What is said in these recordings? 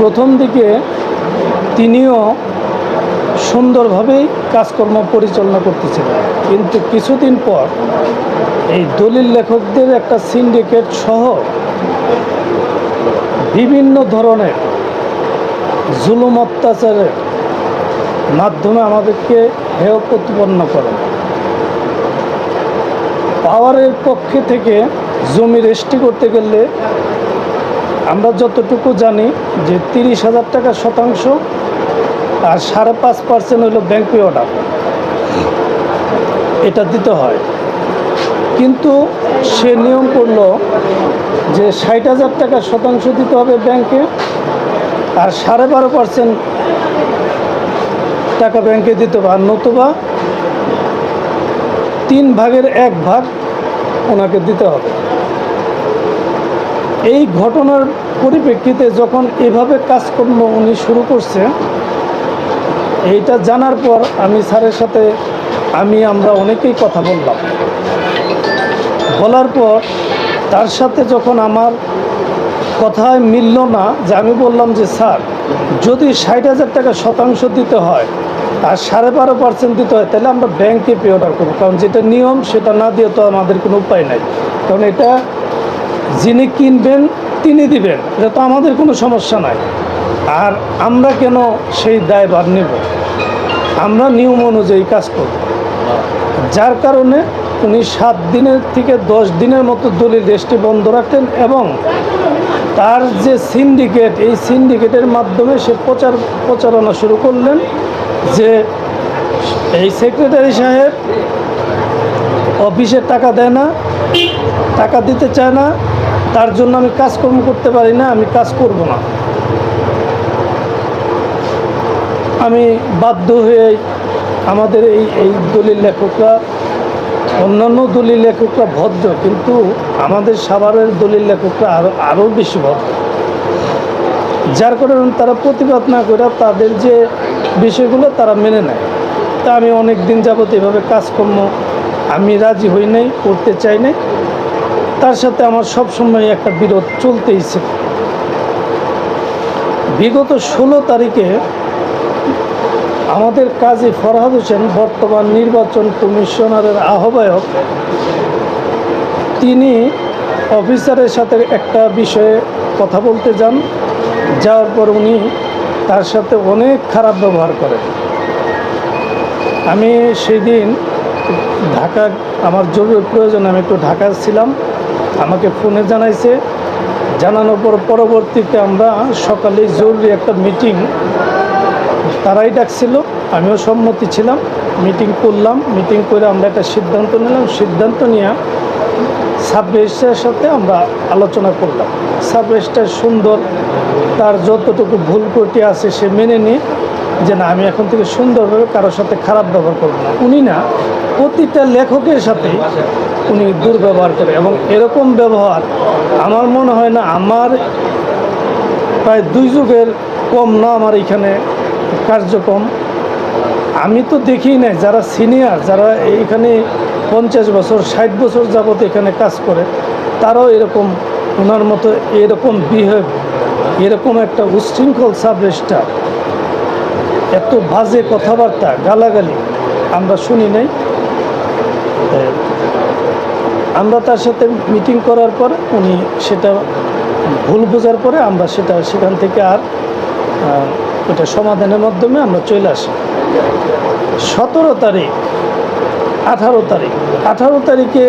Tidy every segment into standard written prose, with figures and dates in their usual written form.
প্রথম দিকে তিনিও সুন্দরভাবেই কাজকর্ম পরিচালনা করতেছিলেন, কিন্তু কিছুদিন পর এই দলিল লেখকদের একটা সিন্ডিকেট সহ বিভিন্ন ধরনের জুলুম অত্যাচারের মাধ্যমে আমাদেরকে হেয় প্রতিপন্ন করেন। পাওয়ারের পক্ষে থেকে জমি রেজিস্ট্রি করতে গেলে আমরা যতটুকু জানি যে 30,000 টাকা শতাংশ আর 5.5% হলো ব্যাংক অর্ডার, এটা দিতে হয়। কিন্তু সে নিয়ম করলো যে 60,000 টাকা শতাংশ দিতে হবে ব্যাংকে, আর 12.5% টাকা ব্যাংকে দিতে হবে, আর নতুবা 3 ভাগের 1 ভাগ ওনাকে দিতে হবে। এই ঘটনার পরিপ্রেক্ষিতে যখন এভাবে কাজকর্ম উনি শুরু করছে, এইটা জানার পর আমি স্যারের সাথে আমরা অনেকেই কথা বললাম। বলার পর তার সাথে যখন আমার কথায় মিলল না, যে আমি বললাম যে স্যার, যদি 60,000 টাকা শতাংশ দিতে হয় আর 12.5% দিতে হয়, তাহলে আমরা ব্যাংকে পে অর্ডার করবো, কারণ যেটা নিয়ম সেটা না দিয়ে তো আমাদের কোনো উপায় নাই। কারণ এটা যিনি কিনবেন তিনি দিবেন, এটা তো আমাদের কোনো সমস্যা নাই। আর আমরা কেন সেই দায়ভার নেব? আমরা নিয়ম অনুযায়ী কাজ করব। যার কারণে উনি 7 দিনের থেকে 10 দিনের মতো দলিল রেজিস্ট্রি বন্ধ রাখতেন, এবং তার যে সিন্ডিকেট, এই সিন্ডিকেটের মাধ্যমে সে প্রচারণা শুরু করলেন যে এই সেক্রেটারি সাহেব অফিসে টাকা দেয় না, টাকা দিতে চায় না, তার জন্য আমি কাজকর্ম করতে পারি না, আমি কাজ করব না। আমি বাধ্য হয়ে আমাদের এই দলিল লেখকরা, অন্যান্য দলিল লেখকরা ভদ্র, কিন্তু আমাদের সাভারের দলিল লেখকরা আরও বেশি ভদ্র, যার কারণে তারা প্রতিবাদ না করে তাদের যে বিষয়গুলো তারা মেনে নেয়। তা আমি অনেক দিন যাবত এভাবে কাজকর্ম আমি রাজি হই নাই, করতে চাই নাই। তার সাথে আমার সবসময় একটা বিরোধ চলতেই ছিল। বিগত 16 তারিখে আমাদের কাজী ফরহাদ হোসেন, বর্তমান নির্বাচন কমিশনারের আহ্বায়ক, তিনি অফিসারের সাথে একটা বিষয়ে কথা বলতে যান। যাওয়ার পর উনি তার সাথে অনেক খারাপ ব্যবহার করেন। আমি সেই দিন ঢাকা, আমার জরুরি প্রয়োজনে আমি একটু ঢাকা ছিলাম, আমাকে ফোনে জানাইছে। জানানোর পর পরবর্তীতে আমরা সকালে জরুরি একটা মিটিং তারাই ডাকছিল, আমিও সম্মতি ছিলাম, মিটিং করলাম। মিটিং করে আমরা একটা সিদ্ধান্ত নিলাম। সিদ্ধান্ত নিয়ে সাব রেজিস্ট্রারের সাথে আমরা আলোচনা করলাম। সাব রেজিস্ট্রার সুন্দর, তার যতটুকু ভুল ত্রুটি আছে সে মেনে নিয়ে যে না, আমি এখন থেকে সুন্দরভাবে কারোর সাথে খারাপ ব্যবহার করব না। উনি না, প্রতিটা লেখকের সাথে উনি দুর্ব্যবহার করে, এবং এরকম ব্যবহার আমার মনে হয় না, আমার প্রায় 2 যুগের কম না আমার এখানে কার্যক্রম। আমি তো দেখি নাই, যারা সিনিয়র, যারা এইখানে 50 বছর 60 বছর যাবত এখানে কাজ করে, তারাও এরকম ওনার মতো এরকম বিহেভ, এরকম একটা উচ্ছৃঙ্খল সাব রেজিস্ট্রার, এত বাজে কথাবার্তা, গালাগালি আমরা শুনি নাই। আমরা তার সাথে মিটিং করার পর উনি সেটা ভুল বোঝার পরে আমরা সেখান থেকে আর ওটা সমাধানের মাধ্যমে আমরা চলে আসি। 17 তারিখ, 18 তারিখে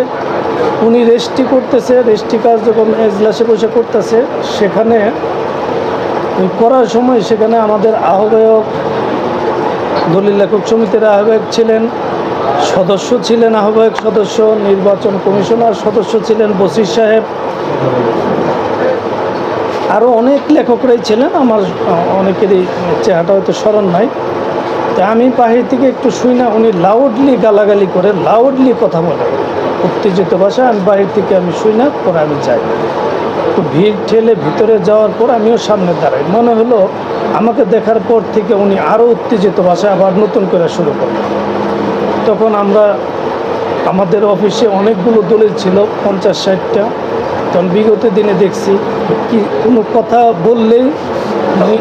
উনি রেজিস্ট্রি করতেছে। রেজিস্ট্রি কাজ যখন এজলাসে বসে করতেছে, সেখানে করার সময় সেখানে আমাদের আহ্বায়ক, দলিল লেখক সমিতির আহ্বায়ক ছিলেন, সদস্য ছিলেন, আহ্বায়ক সদস্য, নির্বাচন কমিশনার সদস্য ছিলেন বসির সাহেব, আরও অনেক লেখকরাই ছিলেন। আমার অনেকেরই চেহারাটা হয়তো স্মরণ নাই। তো আমি বাহির থেকে একটু শুই না, উনি লাউডলি গালাগালি করে, লাউডলি কথা বলে উত্তেজিত ভাষায়। আমি বাহির থেকে শুই না, পরে আমি যাই। তো ভিড় ঠেলে ভিতরে যাওয়ার পর আমিও সামনে দাঁড়াই। মনে হলো আমাকে দেখার পর থেকে উনি আরও উত্তেজিত ভাষায় আবার নতুন করে শুরু করলেন। তখন আমাদের অফিসে অনেকগুলো দলিল ছিল, 50-60টা। তখন বিগত দিনে দেখছি কি কোনো কথা বললেই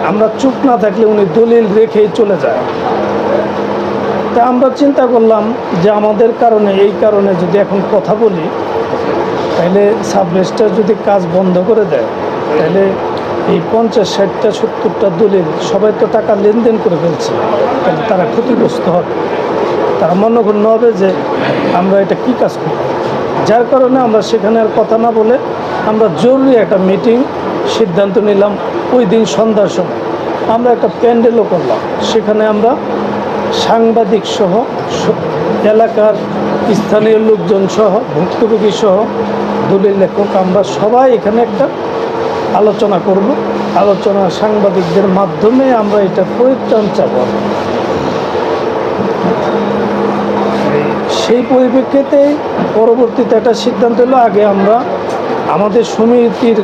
আমরা চুপ না থাকলে উনি দলিল রেখেই চলে যায়। তা আমরা চিন্তা করলাম যে আমাদের কারণে এই কারণে যদি এখন কথা বলি তাহলে সাব রেজিস্ট্রার যদি কাজ বন্ধ করে দেয় তাহলে এই 50, 60টা 70টা দলিল সবাই তো টাকা লেনদেন করে ফেলছে, তাহলে তারা ক্ষতিগ্রস্ত হবে, তারা মনক্ষুণ্ণ হবে যে আমরা এটা কী কাজ করি। যার কারণে আমরা সেখানে আর কথা না বলে আমরা জরুরি একটা মিটিং সিদ্ধান্ত নিলাম। ওই দিন সন্ধ্যার সময় আমরা একটা প্যান্ডেলও করলাম, সেখানে আমরা সাংবাদিক সহ এলাকার স্থানীয় লোকজন সহ ভুক্তভোগী সহ দলিল লেখক আমরা সবাই এখানে একটা আলোচনা করব। আলোচনা সাংবাদিকদের মাধ্যমে আমরা এটা পরিত্রাণ চাব। সেই পরিপ্রেক্ষিতে পরবর্তীতে একটা সিদ্ধান্ত হলো, আগে আমরা আমাদের সমিতির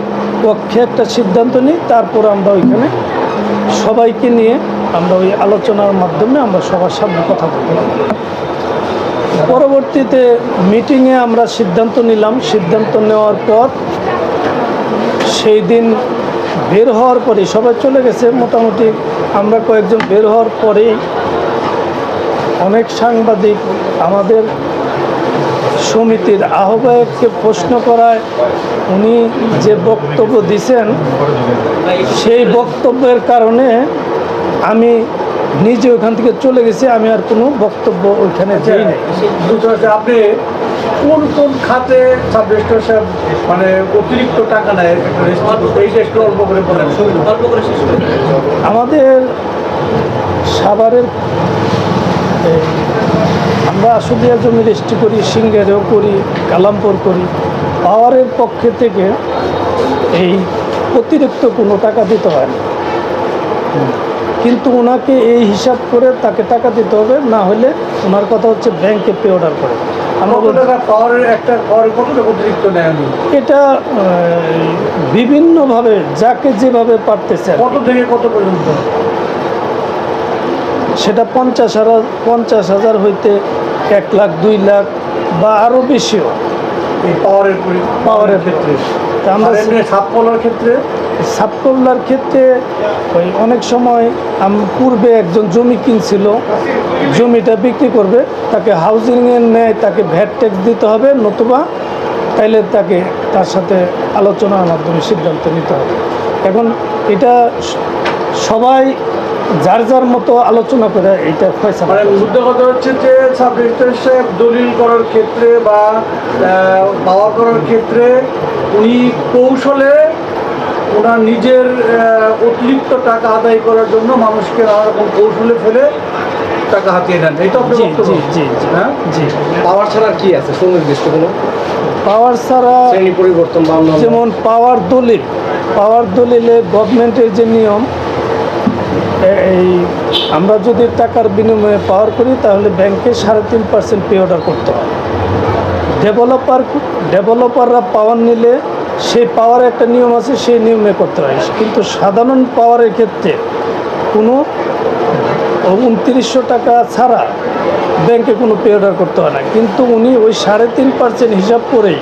পক্ষে একটা সিদ্ধান্ত নিই, তারপর আমরা ওইখানে সবাইকে নিয়ে আমরা ওই আলোচনার মাধ্যমে আমরা সবার সামনে কথা বললাম। পরবর্তীতে মিটিংয়ে আমরা সিদ্ধান্ত নিলাম। সিদ্ধান্ত নেওয়ার পর সেই দিন বের হওয়ার পরেই সবাই চলে গেছে মোটামুটি, আমরা কয়েকজন বের হওয়ার পরেই অনেক সাংবাদিক আমাদের সমিতির আহ্বায়ককে প্রশ্ন করায় উনি যে বক্তব্য দিছেন সেই বক্তব্যের কারণে আমি নিজে ওখান থেকে চলে গেছি, আমি আর কোনো বক্তব্য ওইখানে যাই নাই। আপনি কোন কোন খাতে সাব রেজিস্ট্রার সাহেব মানে অতিরিক্ত টাকা নেয়, এইটা একটু অল্প করে বলেন, অল্প করে শেষ করে। আমাদের সাভারের আমরা আশুলিয়া জমি রেজিস্ট্রি করি, সিঙ্গারেও করি, কালামপুর করি। পাওয়ারের পক্ষে থেকে এই অতিরিক্ত কোনো টাকা দিতে হয় না, কিন্তু ওনাকে এই হিসাব করে তাকে টাকা দিতে হবে, না হলে ওনার কথা হচ্ছে ব্যাংকে পে অর্ডার করে। আমরা পাওয়ারের একটা পাওয়ারের কত অতিরিক্ত নেয় আমি এটা বিভিন্নভাবে যাকে যেভাবে পারতেছে, কত থেকে কত পর্যন্ত, সেটা 50,000 হইতে 1 লাখ 2 লাখ বা আরও বেশিও এই পাওয়ারের ক্ষেত্রে। তা আমরা সাবকলার ক্ষেত্রে সাবকলার ক্ষেত্রে ওই অনেক সময় পূর্বে একজন জমি কিনছিল, জমিটা বিক্রি করবে, তাকে হাউজিংয়ের ন্যায় তাকে ভ্যাট ট্যাক্স দিতে হবে, নতুবা তাইলে তাকে তার সাথে আলোচনার মাধ্যমে সিদ্ধান্ত নিতে হবে। এখন এটা সবাই যার যার মতো আলোচনা করে এইটা ফয়সালা। মানে মুদ্রা কথা হচ্ছে যে সাব রেজিস্ট্রার সাহেব দলিল করার ক্ষেত্রে বা পাওয়া করার ক্ষেত্রে উনি কৌশলে ওনার নিজের অতিরিক্ত টাকা আদায় করার জন্য মানুষকে নানা রকম কৌশলে ফেলে টাকা হাতিয়ে নেন, এইটা আপনি বক্তব্য। হ্যাঁ, জি। পাওয়ার ছাড়া কি আছে সুনির্দিষ্ট কোনো পাওয়ার ছাড়া শ্রেণী পরিবর্তন বা যেমন পাওয়ার দলিলে গভর্নমেন্টের যে নিয়ম, এই আমরা যদি টাকার বিনিময়ে পাওয়ার করি তাহলে ব্যাংকে 3.5% পে অর্ডার করতে হয়। ডেভেলপাররা পাওয়ার নিলে সেই পাওয়ার একটা নিয়ম আছে, সেই নিয়মে করতে হয়, কিন্তু সাধারণ পাওয়ারের ক্ষেত্রে কোনো 2900 টাকা ছাড়া ব্যাংকে কোনো পে অর্ডার করতে হয় না, কিন্তু উনি ওই 3.5% হিসাব করেই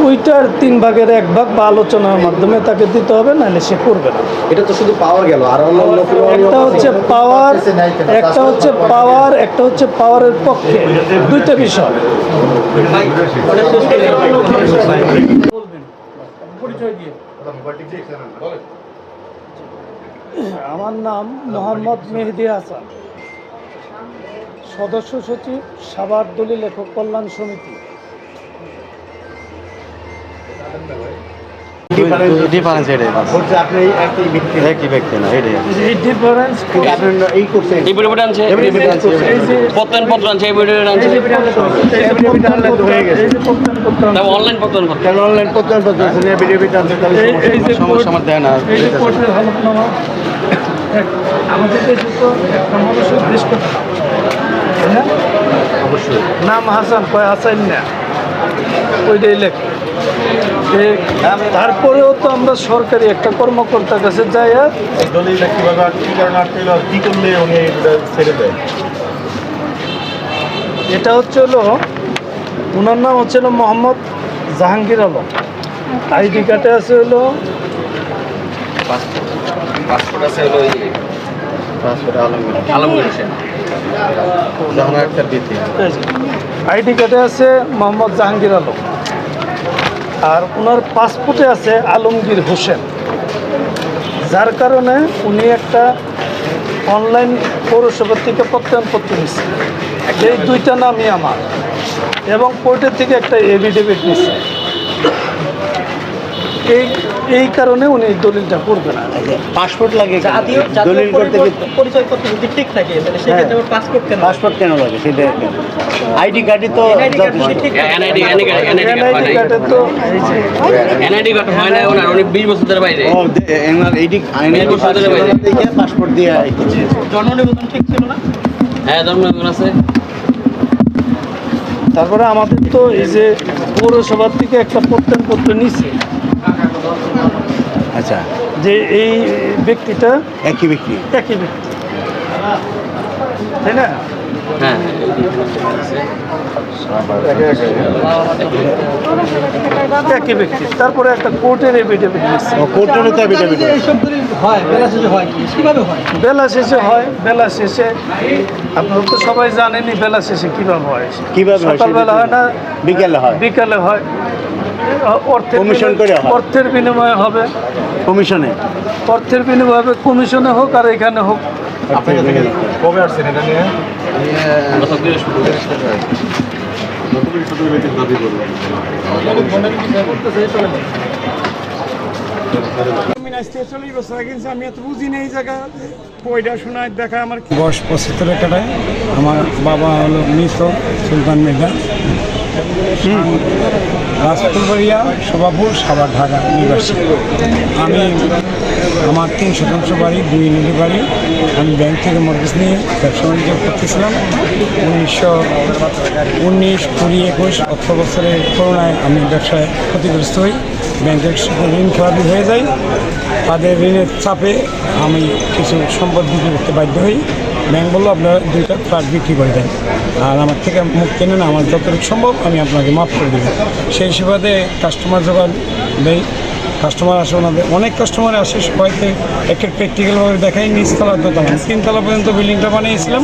ওইটার 3 ভাগের 1 ভাগ বা আলোচনার মাধ্যমে তাকে দিতে হবে, নাহলে সে করবে না। এটা তো শুধু পাওয়ার গেল, আর একটা হচ্ছে পাওয়ারের পক্ষে, দুইটা বিষয়। আমার নাম মোহাম্মদ মেহেদি হাসান, সদস্য সচিব, সাভার দলিল লেখক কল্যাণ সমিতি। ডিফারেন্স এটাই একই ব্যক্তি না, এটাই এই ডিফারেন্স এই পরিবর্তন আনছে, পত্তনপত্র আনছে, এই পরিবর্তন আনছে, অনলাইন পত্তন সমস্যা আমার দেয় না। আমাদের দেশে তো একটা মানুষের দেশ কথা, অবশ্যই নাম হাসান কয় হাসান না, ওইটাই লেখে। তারপরেও তো আমরা সরকারি একটা কর্মকর্তার কাছে যাই, এটা হলো ওনার নাম হচ্ছিল মোহাম্মদ জাহাঙ্গীর আলম, আইডি কার্ডে আছে হলো পাসপোর্ট আছে হলো আলমগীর হোসেন। আইডি কার্ডে আছে মোহাম্মদ জাহাঙ্গীর আলম, আর ওনার পাসপোর্টে আছে আলমগীর হোসেন, যার কারণে উনি একটা অনলাইন পৌরসভা থেকে প্রত্যয়নপত্র নিচ্ছে। এই দুইটা নামই আমার, এবং কোর্টের থেকে একটা এফিডেভিট নিচ্ছে। এই কারণে উনি দলিলটা করবে না। পাসপোর্ট লাগে জাতীয় দলিল করতে পরিচয়পত্র যদি ঠিক থাকে তাহলে সেক্ষেত্রে আবার পাসপোর্ট কেন? পাসপোর্ট কেন লাগে সেটা আইডি কার্ডই তো NID কার্ড যদি ঠিক থাকে এনআইডি এনআইডি কার্ডে তো এই যে এনআইডি কার্ড হয় না ওনার, উনি 20 বছরের বাইরে। ও এনার এইডি থেকে পাসপোর্ট দিয়ে জন্ম নিবন্ধন ঠিক ছিল না? হ্যাঁ জন্মদিন আছে। তারপরে আমাদের তো এই যে পৌরসভার থেকে একটা প্রত্যয়নপত্র নিচ্ছে আচ্ছা যে এই ব্যক্তিটা একই ব্যক্তি একই ব্যক্তি, তাই না? হ্যাঁ একই ব্যক্তি। তারপরে একটা কোর্টের এফিডেভিট নিচ্ছে। কোর্টেরও তো এফিডেভিট এইসব দলিল হয় বেলা শেষে হয় কি কিভাবে হয়? বেলা শেষে হয়, বেলা শেষে আপনারা তো সবাই জানেনই বেলা শেষে কীভাবে হয়। কিভাবে হয়? সকালবেলা হয় না, বিকেলে হয় বিকালে হয়। কমিশন করে হয়। অর্থের বিনিময়ে হবে, কমিশনে অর্থের বিনিময়ে হবে, কমিশনে হোক আর এখানে হোক। কবে আসছেন এটা নিয়ে? আমি এত বুঝি না এই জায়গা বইটা শোনায় দেখা আমার বয়স 75 কাটায়। আমার বাবা হলো মৃত সুলতান মির্জা, রাজপুরবাড়িয়া শোভাপুর সাভার ঢাকা নিবাসী। আমি আমার 3 শতাংশ বাড়ি, 2 ইউনিটের বাড়ি। আমি ব্যাংক থেকে মর্গেজ নিয়ে ব্যবসা বাণিজ্য করতেছিলাম। 1919, 20, 21 অর্থ বছরে করোনায় আমি ব্যবসায় ক্ষতিগ্রস্ত হই। ব্যাংকের সাথে ঋণ খেলাপি হয়ে যায়। তাদের ঋণের চাপে আমি কিছু সম্পদ বিক্রি করতে বাধ্য হই। ব্যাংক বললো আপনারা 2টা ফ্ল্যাট বিক্রি করে দেন, আর আমার থেকে মুখ কেনে না, আমার যতটুকু সম্ভব আমি আপনাকে মাফ করে দেবো। সেই সুবাদে কাস্টমার জোগাড় দেয়। কাস্টমার আসে, ওনাদের অনেক কাস্টমার আসে, সবাইকে একের প্র্যাকটিক্যালভাবে দেখাই। নিচতলা দোতলা 3 তলা পর্যন্ত বিল্ডিংটা বানিয়েছিলাম।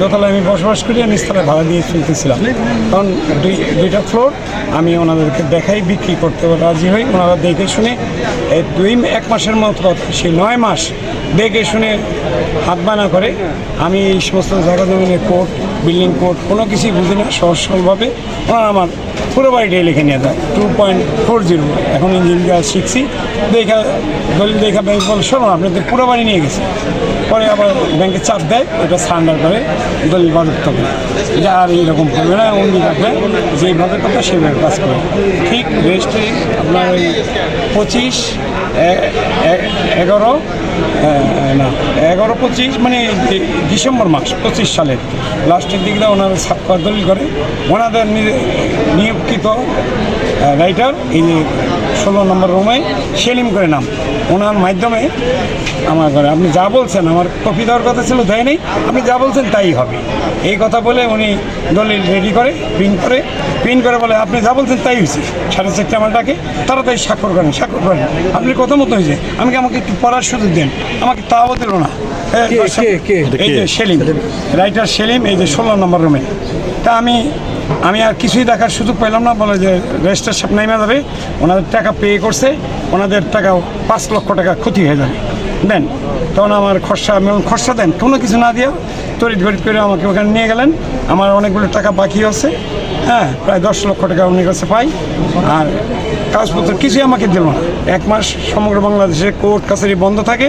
দোতলায় আমি বসবাস করি, আর নিচতলায় ভাড়া দিয়ে চলতেছিলাম। কারণ 2টা ফ্লোর আমি ওনাদেরকে দেখাই, বিক্রি করতে রাজি হই। ওনারা দেখে শুনে এই 1 মাসের মতো কথা, সেই 9 মাস দেখে শুনে হাত বানা করে আমি এই সমস্ত জায়গা জমিনের কোড, বিল্ডিং কোড কোনো কিছুই বুঝি না। সহজ সরলভাবে ওনারা আমার পুরো বাড়িটাই লিখে নিয়ে যায়। 2.40 এখন ইঞ্জিনিয়ার শিখছি। দেখা দলিল দেখা ব্যাংক বলে শোনো আপনাদের পুরো বাড়ি নিয়ে গেছে। পরে আবার ব্যাংকে চাপ দেয়, এটা সারেন্ডার করে দলিল বাজেপ্ত করে, যা আর এইরকম করবে না। উনি রাখবে যেইভাবে কথা সেইভাবে কাজ করে। ঠিক রেজিস্ট্রি আপনার ওই 11-25 মানে ডিসেম্বর মাস 25 সালের লাস্টের দিকে ওনারা ছাপ্পা দলিল করে। ওনাদের নিয়োগকৃত রাইটার এই যে 16 নম্বর রুমে সেলিম করে নাম, ওনার মাধ্যমে আমার ঘরে আপনি যা বলছেন, আমার কপি দেওয়ার কথা ছিল দেয় নেই, আপনি যা বলছেন তাই হবে, এই কথা বলে উনি দলিল রেডি করে প্রিন্ট করে বলে আপনি যা বলছেন তাই হয়েছে। 4:30 আমার ডাকে, তাড়াতাড়ি স্বাক্ষর করেন। আপনি কথা মতো হয়েছে, আমাকে একটু পড়ার সুযোগ দেন, আমাকে তাও দিল না। এই যে সেলিম, রাইটার সেলিম, এই যে 16 নম্বর রুমে। তা আমি আর কিছুই দেখার সুযোগ পেলাম না। বলে যে রেজিস্টার সাহেব নাইমা যাবে, ওনাদের টাকা পে করছে, ওনাদের টাকা 5 লক্ষ টাকা ক্ষতি হয়ে যাবে, দেন। তখন আমার খরচা দেন, কোনো কিছু না দিয়ে তড়িৎ ঘড়িৎ করে আমাকে ওখানে নিয়ে গেলেন। আমার অনেকগুলো টাকা বাকি আছে, হ্যাঁ, প্রায় 10 লক্ষ টাকা উনি কাছে পাই। আর কাগজপত্র কিছুই আমাকে দিল না। 1 মাস সমগ্র বাংলাদেশে কোর্ট কাছারি বন্ধ থাকে।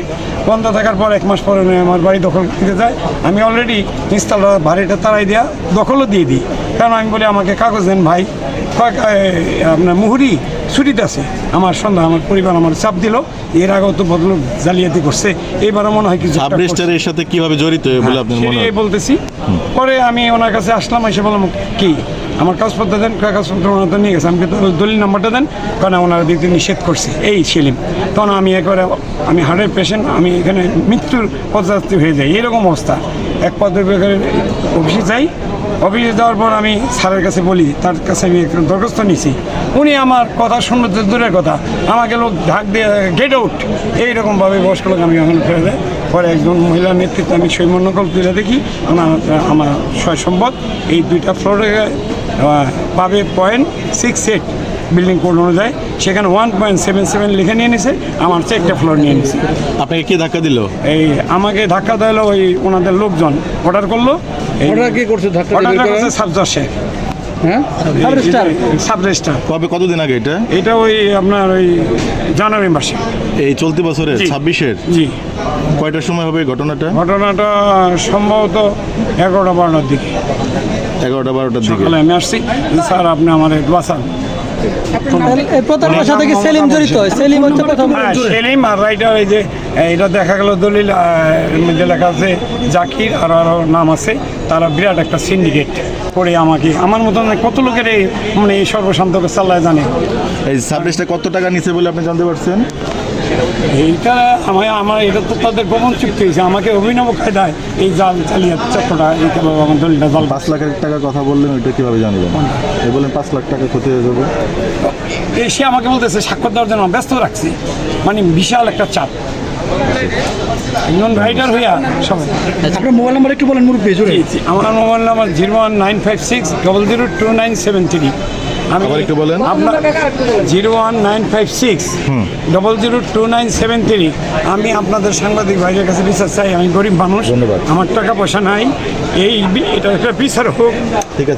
বন্ধ থাকার পর 1 মাস পরে উনি আমার বাড়ি দখল দিতে যায়। আমি অলরেডি নিচতলা বাড়িটা তাড়াই দেওয়া দখলও দিয়ে দিই। কারণ আমি বলি আমাকে কাগজ দেন ভাই, আপনার মুহুরি ছুটিতে আছে। আমার সন্ধ্যা আমার পরিবার আমার চাপ দিল, এর আগেও তো বদল জালিয়াতি করছে, এবারও মনে হয় কিছু সাবরেজিস্ট্রারের সাথে কিভাবে জড়িত বলে আপনার মনে হয়? বলতেছি। পরে আমি ওনার কাছে আসলাম, এসে বললাম কি আমার কাগজপত্র দেন, কাগজপত্র ওনারা নিয়ে গেছে। আমাকে দলিল নাম্বারটা দেন, কারণ ওনারা দিতে নিষেধ করছে এই সেলিম। তখন আমি একবারে আমি হার্টের পেশেন্ট, আমি এখানে মৃত্যুর পথযাত্রী হয়ে যাই, এরকম অবস্থা। এক পদের অফিসে যাই, অফিসে যাওয়ার পর আমি স্যারের কাছে বলি, তার কাছে আমি একটা দরখাস্ত নিয়েছি। উনি আমার কথা শুনতে তো দূরের কথা, আমাকে লোক ঢাক দিয়ে গেট আউট এইরকমভাবে বয়স্ক লোক আমি এখন ফেলে দেয়। পরে একজন মহিলার নেতৃত্বে আমি সৈমন্যকল তুলে দেখি আমার সয় সম্পদ এই 2টা ফ্লোরে পাবে 0.68 বিল্ডিং কোড অনুযায়ী, সেখানে 1.77 লিখে নিয়ে নিছে, আমার চেয়ে একটা ফ্লোর নিয়ে নিছে। আপনাকে কে ধাক্কা দিল? এই আমাকে ধাক্কা দিল ওই ওনাদের লোকজন অর্ডার করলো। অর্ডার কে করছে ধাক্কা অর্ডারটা করছে সাবজজে, হ্যাঁ সাবরেজিস্ট্রার। কবে, কতদিন আগে এটা? এটা ওই আপনার ওই জানুয়ারি মাসে। এই চলতি বছরের জি। 26-এর? জি। কয়টার সময় হবে ঘটনাটা? ঘটনাটা সম্ভবত 11টা-12টার দিকে 11টা-12টার দিকে। সকালে আমি আসছি, স্যার আপনি আমার একটু বাঁচান। এই প্রতারণার সাথে কি সেলিম জড়িত? সেলিম হচ্ছে প্রথম হ্যাঁ, সেলিম আর রাইটার। এই যে এটা দেখা গেল দলিল এর মধ্যে লেখা আছে জাকির, আর আরও নাম আছে, তারা বিরাট একটা সিন্ডিকেট করে আমাকে, আমার মতন কত লোকের এই মানে এই সর্বশান্তকে চাল্লায় জানে। এই সাবরেজটা কত টাকা নিছে বলে আপনি জানতে পারছেন? এইটা আমার এটা তো তাদের গোপন চুক্তি হয়েছে, আমাকে অভিনব কায়দায় এই জাল চালিয়ে চক্রটা এই আমার দলিলটা জাল। 5 লাখের টাকা কথা বললেন, ওইটা কিভাবে জানলেন? এই বলেন 5 লাখ টাকা ক্ষতি হয়ে যাবে। সে আমাকে বলতেছে স্বাক্ষর দেওয়ার জন্য ব্যস্ত রাখছি, মানে বিশাল একটা চাপ। একজন রাইটার হইয়া সবাই। আপনার মোবাইল নাম্বার একটু বলেন মুরব্বী জুড়ে। আমার মোবাইল নাম্বার 01956 আমি আবার একটু বলেন। আপনার 01956 002973। আমি আপনাদের সাংবাদিক ভাইদের কাছে বিচার চাই, আমি গরিব মানুষ, ধন্যবাদ। আমার টাকা পয়সা নাই, এটা একটা বিচার হোক। ঠিক আছে।